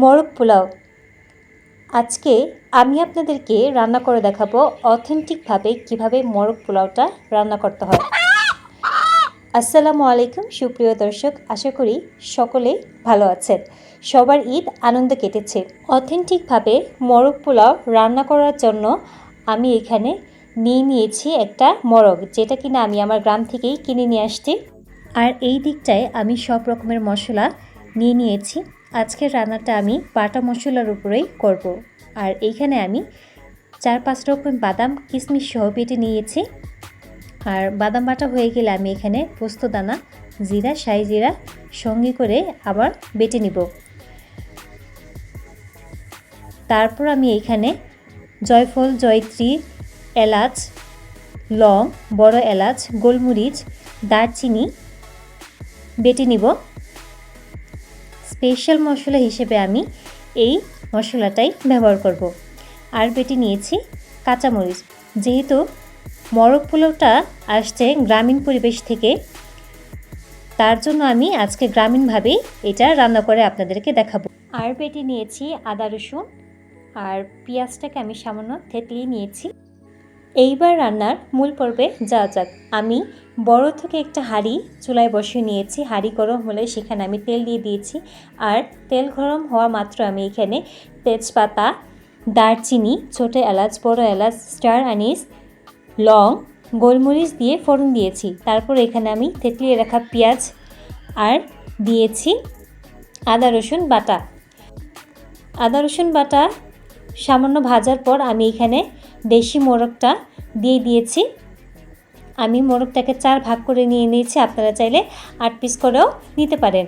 মোরগ পোলাও। আজকে আমি আপনাদেরকে রান্না করে দেখাবো অথেন্টিকভাবে কিভাবে মোরগ পোলাওটা রান্না করতে হয়। আসসালামু আলাইকুম সুপ্রিয় দর্শক, আশা করি সকলেই ভালো আছেন। সবার ঈদ আনন্দে কেটেছে। অথেন্টিকভাবে মোরগ পোলাও রান্না করার জন্য আমি এখানে নিয়েছি একটা মোরগ, যেটা কিনা আমি আমার গ্রাম থেকেই কিনে নিয়ে আসছি। আর এই দিকটায় আমি সব রকমের মশলা নিয়েছি। আজকের রান্নাটা আমি বাটা মশলার উপরেই করব। আর এইখানে আমি 4-5 রকম বাদাম কিশমিশ সহ বেটে নিয়েছি। আর বাদাম বাটা হয়ে গেলে আমি এখানে পোস্তদানা, জিরা, শাহি জিরা সঙ্গে করে আবার বেটে নিব। তারপর আমি এখানে জয়ফল, জয়ত্রী, এলাচ, লং, বড় এলাচ, গোলমরিচ, দারচিনি বেটে নিব। স্পেশাল মশলা হিসেবে আমি এই মশলাটাই ব্যবহার করব। আর বেটে নিয়েছি কাঁচামরিচ। যেহেতু মোরগ পোলাওটা আসছে গ্রামীণ পরিবেশ থেকে, তার জন্য আমি আজকে গ্রামীণভাবেই এটা রান্না করে আপনাদেরকে দেখাবো। আর বেটে নিয়েছি আদা রসুন, আর পেঁয়াজটাকে আমি সামান্য থেতলিয়ে নিয়েছি। এইবার রান্নার মূল পর্বে যাওয়া যাক। আমি বড় থেকে একটা হাঁড়ি চুলায় বসিয়ে নিয়েছি। হাঁড়ি গরম হলে সেখানে আমি তেল দিয়ে দিয়েছি। আর তেল গরম হওয়া মাত্র আমি এখানে তেজপাতা, দারচিনি, ছোটো এলাচ, বড় এলাচ, স্টার আনিস, লং, গোলমরিচ দিয়ে ফোড়ন দিয়েছি। তারপর এখানে আমি থেতলিয়ে রাখা পেঁয়াজ আর দিয়েছি আদা রসুন বাটা। আদা রসুন বাটা সামান্য ভাজার পর আমি এখানে দেশি মোরগটা দিয়ে দিয়েছি। আমি মোরগটাকে 4 ভাগ করে নিয়ে নিয়েছি, আপনারা চাইলে 8 পিস করেও নিতে পারেন।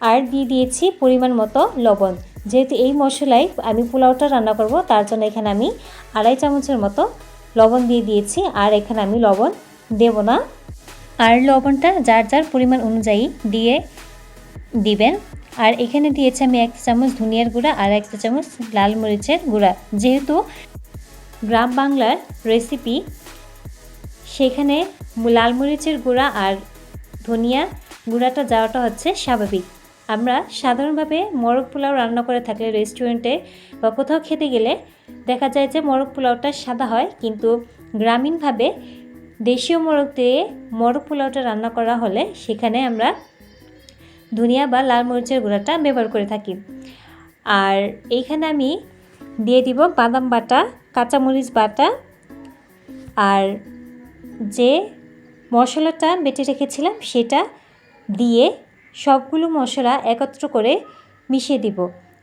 আর দিয়ে দিয়েছি পরিমাণ মতো লবণ। যেহেতু এই মশলায় আমি পোলাওটা রান্না করব, তার জন্য এখানে আমি 2.5 চামচের মতো লবণ দিয়ে দিয়েছি। আর এখানে আমি লবণ দেব না। আর লবণটা যার যার পরিমাণ অনুযায়ী দিয়ে দিবেন। আর এখানে দিয়েছি আমি 1 চামচ ধনিয়ার গুঁড়া আর 1 চামচ লাল মরিচের গুঁড়া। যেহেতু গ্রাম বাংলার রেসিপি, সেখানে লাল মরিচের গুঁড়া আর ধনিয়া গুঁড়াটা যাওয়াটা হচ্ছে স্বাভাবিক। আমরা সাধারণভাবে মোরগ পোলাও রান্না করে থাকলে রেস্টুরেন্টে বা কোথাও খেতে গেলে দেখা যায় যে মোরগ পোলাওটা সাদা হয়, কিন্তু গ্রামীণভাবে দেশীয় মোরগ দিয়ে মোরগ পোলাওটা রান্না করা হলে সেখানে আমরা ধনিয়া বা লাল মরিচের গুঁড়াটা ব্যবহার করে থাকি। আর এইখানে আমি দিয়ে দিব বাদাম বাটা, কাঁচামরিচ বাটা, আর যে মশলাটা বেটে রেখেছিলাম সেটা দিয়ে সবগুলো মশলা একত্র করে মিশিয়ে দিব।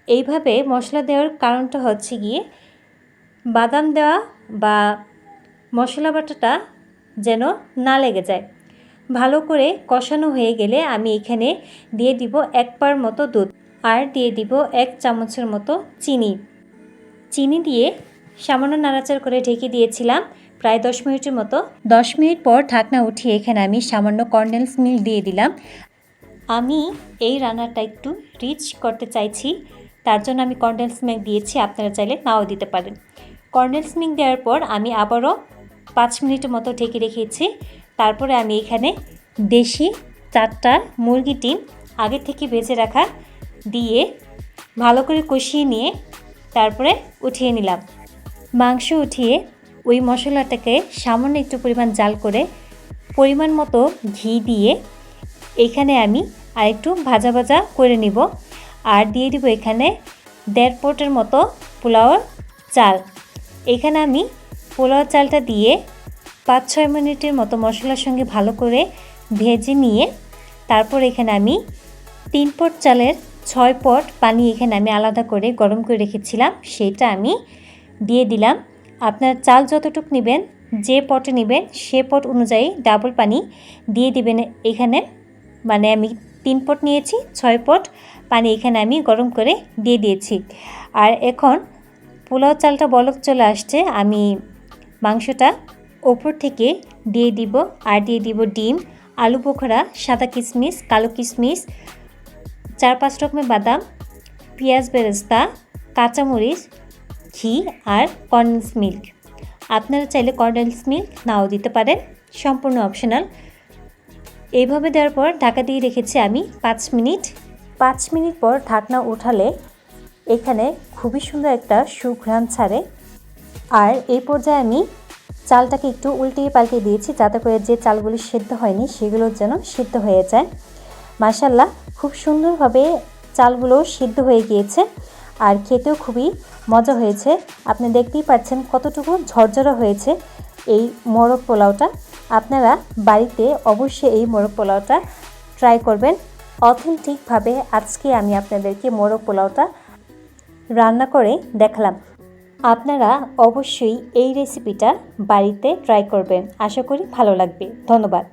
এইভাবে মশলা দেওয়ার কারণটা হচ্ছে গিয়ে বাদাম দেওয়া বা মশলা বাটাটা যেন না লেগে যায়। ভালো করে কষানো হয়ে গেলে আমি এখানে দিয়ে দিব 1 পার মতো দুধ আর দিয়ে দিব 1 চামচের মতো চিনি দিয়ে সামান্য নাড়াচাড়া করে ঢেকে দিয়েছিলাম প্রায় 10 মিনিটের মতো। 10 মিনিট পর ঢাকনা উঠিয়ে এখানে আমি সামান্য কর্নডেন্স মিল্ক দিয়ে দিলাম। আমি এই রান্নাটা একটু রিচ করতে চাইছি, তার জন্য আমি কর্নডেন্স মিল্ক দিয়েছি, আপনারা চাইলে নাও দিতে পারেন। কর্নডেন্স মিল্ক দেওয়ার পর আমি আবারও 5 মিনিটের মতো ঢেকে রেখেছি। তারপরে আমি এখানে দেশি 4টা মুরগি ডিম আগে থেকে ভেজে রাখা দিয়ে ভালো করে কষিয়ে নিয়ে তারপরে উঠিয়ে নিলাম। মাংস উঠিয়ে ওই মশলাটাকে সামান্য একটু পরিমাণ জাল করে পরিমাণ মতো ঘি দিয়ে এখানে আমি আরেকটু ভাজা ভাজা করে নিব। আর দিয়ে দিব এখানে 1.5 পটের মতো পোলাওর চাল। এখানে আমি পোলাও চালটা দিয়ে 5-6 মিনিটের মতো মশলার সঙ্গে ভালো করে ভেজে নিয়ে তারপর এখানে আমি 3 পট চালের 6 পট পানি এখানে আমি আলাদা করে গরম করে রেখেছিলাম, সেটা আমি দিয়ে দিলাম। আপনার চাল যতটুকু নেবেন, যে পটে নেবেন সে পট অনুযায়ী ডাবল পানি দিয়ে দিবেন এখানে। মানে আমি 3 পট নিয়েছি, 6 পট পানি এখানে আমি গরম করে দিয়ে দিয়েছি। আর এখন পোলাও চালটা বলক চলে আসছে, আমি মাংসটা ওপর থেকে দিয়ে দিব। আর দিয়ে দিব ডিম, আলু বোখরা, সাদা কিশমিশ, কালো কিশমিশ, 4-5 রকমের বাদাম, পেঁয়াজ বেরেস্তা, কাঁচামরিচ, ঘি আর কনডেন্স মিল্ক। আপনারা চাইলে কনডেন্স মিল্ক নাও দিতে পারেন, সম্পূর্ণ অপশনাল। এইভাবে দেওয়ার পর ঢাকা দিয়ে রেখেছি আমি 5 মিনিট। 5 মিনিট পর ঢাকনা উঠালে এখানে খুবই সুন্দর একটা সুঘ্রাণ ছাড়ে। আর এই পর্যায়ে আমি চালটাকে একটু উল্টিয়ে পাল্টিয়ে দিয়েছি যাতে করে যে চালগুলি সেদ্ধ হয়নি সেগুলো যেন সিদ্ধ হয়ে যায়। মাশাআল্লাহ, খুব সুন্দরভাবে চালগুলো সিদ্ধ হয়ে গিয়েছে আর খেতেও খুবই মজা হয়েছে। আপনি দেখতেই পাচ্ছেন কতটুকু ঝরঝরা হয়েছে এই মোরগ পোলাওটা। আপনারা বাড়িতে অবশ্যই এই মোরগ পোলাওটা ট্রাই করবেন। অথেন্টিকভাবে আজকে আমি আপনাদেরকে মোরগ পোলাওটা রান্না করে দেখালাম। আপনারা অবশ্যই এই রেসিপিটা বাড়িতে ট্রাই করবেন। আশা করি ভালো লাগবে। ধন্যবাদ।